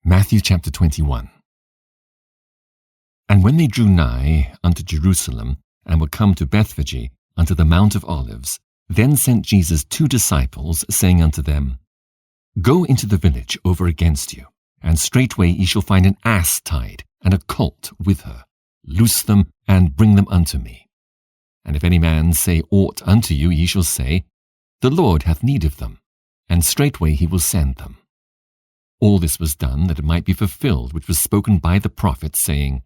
Matthew chapter 21. And when they drew nigh unto Jerusalem, and were come to Bethphage, unto the Mount of Olives, then sent Jesus 2 disciples, saying unto them, Go into the village over against you, and straightway ye shall find an ass tied, and a colt with her. Loose them, and bring them unto me. And if any man say aught unto you, ye shall say, The Lord hath need of them, and straightway he will send them. All this was done that it might be fulfilled which was spoken by the prophet, saying,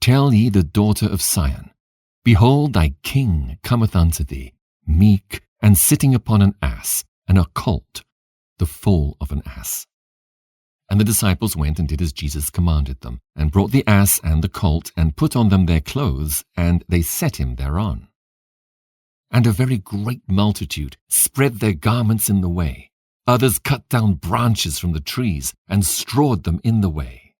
Tell ye the daughter of Sion, Behold, thy king cometh unto thee, meek, and sitting upon an ass, and a colt, the foal of an ass. And the disciples went and did as Jesus commanded them, and brought the ass and the colt, and put on them their clothes, and they set him thereon. And a very great multitude spread their garments in the way. Others cut down branches from the trees, and strawed them in the way.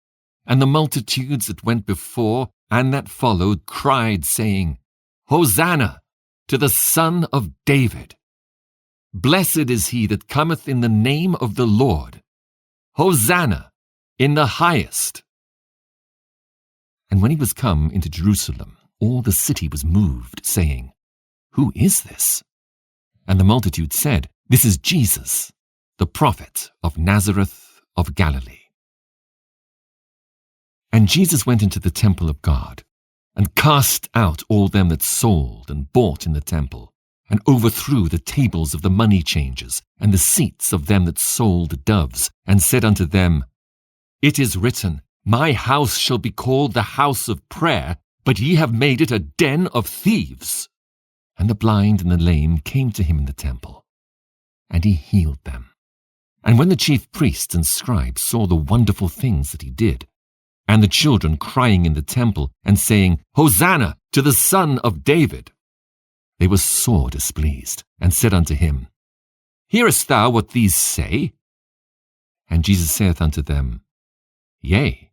And the multitudes that went before and that followed cried, saying, Hosanna to the Son of David! Blessed is he that cometh in the name of the Lord! Hosanna in the highest! And when he was come into Jerusalem, all the city was moved, saying, Who is this? And the multitude said, This is Jesus, the prophet of Nazareth of Galilee. And Jesus went into the temple of God, and cast out all them that sold and bought in the temple, and overthrew the tables of the money changers, and the seats of them that sold doves, and said unto them, It is written, My house shall be called the house of prayer, but ye have made it a den of thieves. And the blind and the lame came to him in the temple, and he healed them. And when the chief priests and scribes saw the wonderful things that he did, and the children crying in the temple, and saying, Hosanna to the Son of David, they were sore displeased, and said unto him, Hearest thou what these say? And Jesus saith unto them, Yea,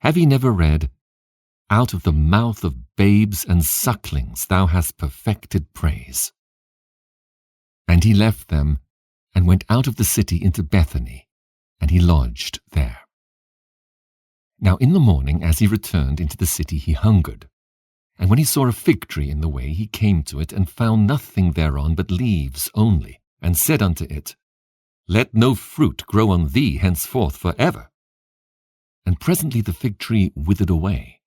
have ye never read, Out of the mouth of babes and sucklings thou hast perfected praise? And he left them, and went out of the city into Bethany, and he lodged there. Now in the morning, as he returned into the city, he hungered. And when he saw a fig tree in the way, he came to it, and found nothing thereon but leaves only, and said unto it, Let no fruit grow on thee henceforth for ever. And presently the fig tree withered away.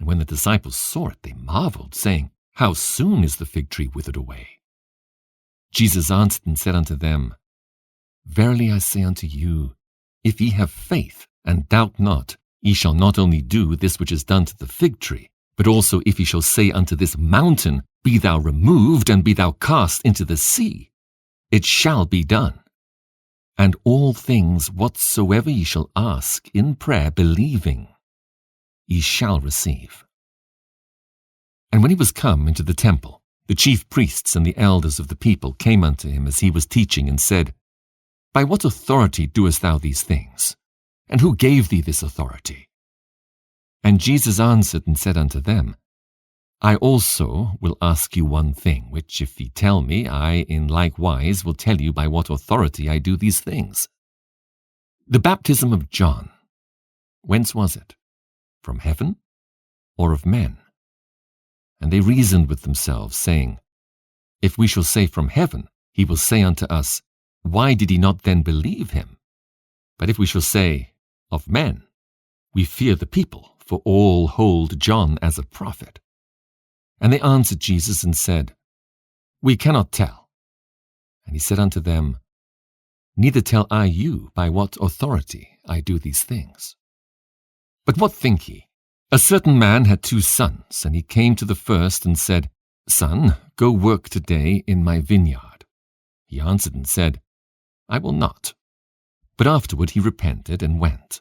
And when the disciples saw it, they marveled, saying, How soon is the fig tree withered away? Jesus answered and said unto them, Verily I say unto you, if ye have faith, and doubt not, ye shall not only do this which is done to the fig tree, but also if ye shall say unto this mountain, Be thou removed, and be thou cast into the sea, it shall be done. And all things whatsoever ye shall ask in prayer, believing, ye shall receive. And when he was come into the temple, the chief priests and the elders of the people came unto him as he was teaching, and said, By what authority doest thou these things? And who gave thee this authority? And Jesus answered and said unto them, I also will ask you one thing, which if ye tell me, I in like wise will tell you by what authority I do these things. The baptism of John, whence was it? From heaven, or of men? And they reasoned with themselves, saying, If we shall say from heaven, he will say unto us, Why did ye not then believe him? But if we shall say, Of men, we fear the people, for all hold John as a prophet. And they answered Jesus and said, We cannot tell. And he said unto them, Neither tell I you by what authority I do these things. But what think ye? A certain man had 2 sons, and he came to the first and said, Son, go work today in my vineyard. He answered and said, I will not. But afterward he repented and went.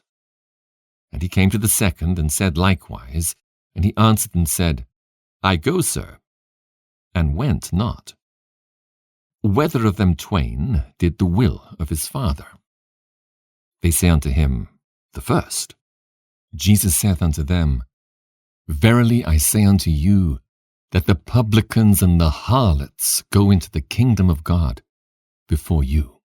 And he came to the second and said likewise, and he answered and said, I go, sir, and went not. Whether of them twain did the will of his father? They say unto him, The first. Jesus saith unto them, Verily I say unto you, that the publicans and the harlots go into the kingdom of God before you.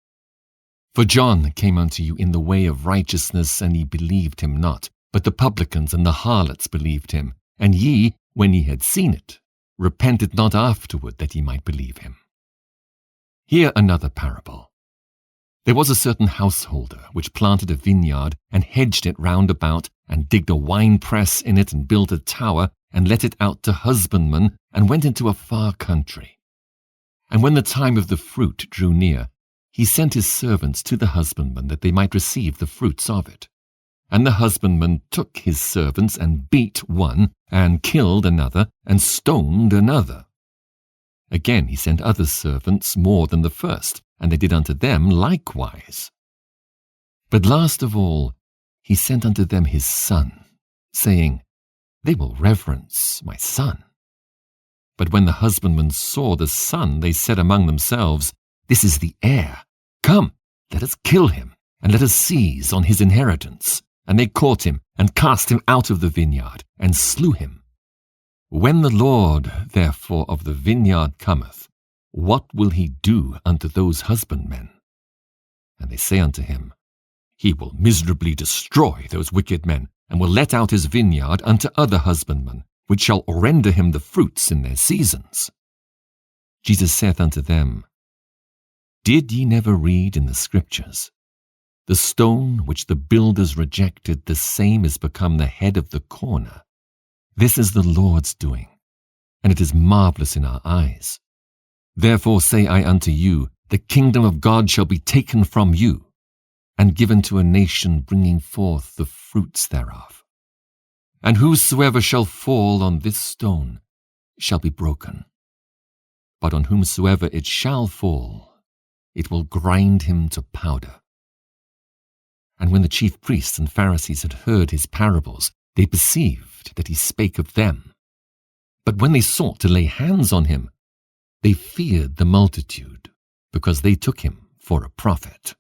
For John came unto you in the way of righteousness, and ye believed him not. But the publicans and the harlots believed him. And ye, when ye had seen it, repented not afterward that ye might believe him. Hear another parable. There was a certain householder which planted a vineyard, and hedged it round about, and digged a winepress in it, and built a tower, and let it out to husbandmen, and went into a far country. And when the time of the fruit drew near, he sent his servants to the husbandmen, that they might receive the fruits of it. And the husbandman took his servants, and beat one, and killed another, and stoned another. Again he sent other servants more than the first, and they did unto them likewise. But last of all he sent unto them his son, saying, They will reverence my son. But when the husbandmen saw the son, they said among themselves, This is the heir. Come, let us kill him, and let us seize on his inheritance. And they caught him, and cast him out of the vineyard, and slew him. When the Lord, therefore, of the vineyard cometh, what will he do unto those husbandmen? And they say unto him, He will miserably destroy those wicked men, and will let out his vineyard unto other husbandmen, which shall render him the fruits in their seasons. Jesus saith unto them, Did ye never read in the Scriptures, The stone which the builders rejected, the same is become the head of the corner? This is the Lord's doing, and it is marvelous in our eyes. Therefore say I unto you, the kingdom of God shall be taken from you, and given to a nation bringing forth the fruits thereof. And whosoever shall fall on this stone shall be broken, but on whomsoever it shall fall, it will grind him to powder. And when the chief priests and Pharisees had heard his parables, they perceived that he spake of them. But when they sought to lay hands on him, they feared the multitude, because they took him for a prophet.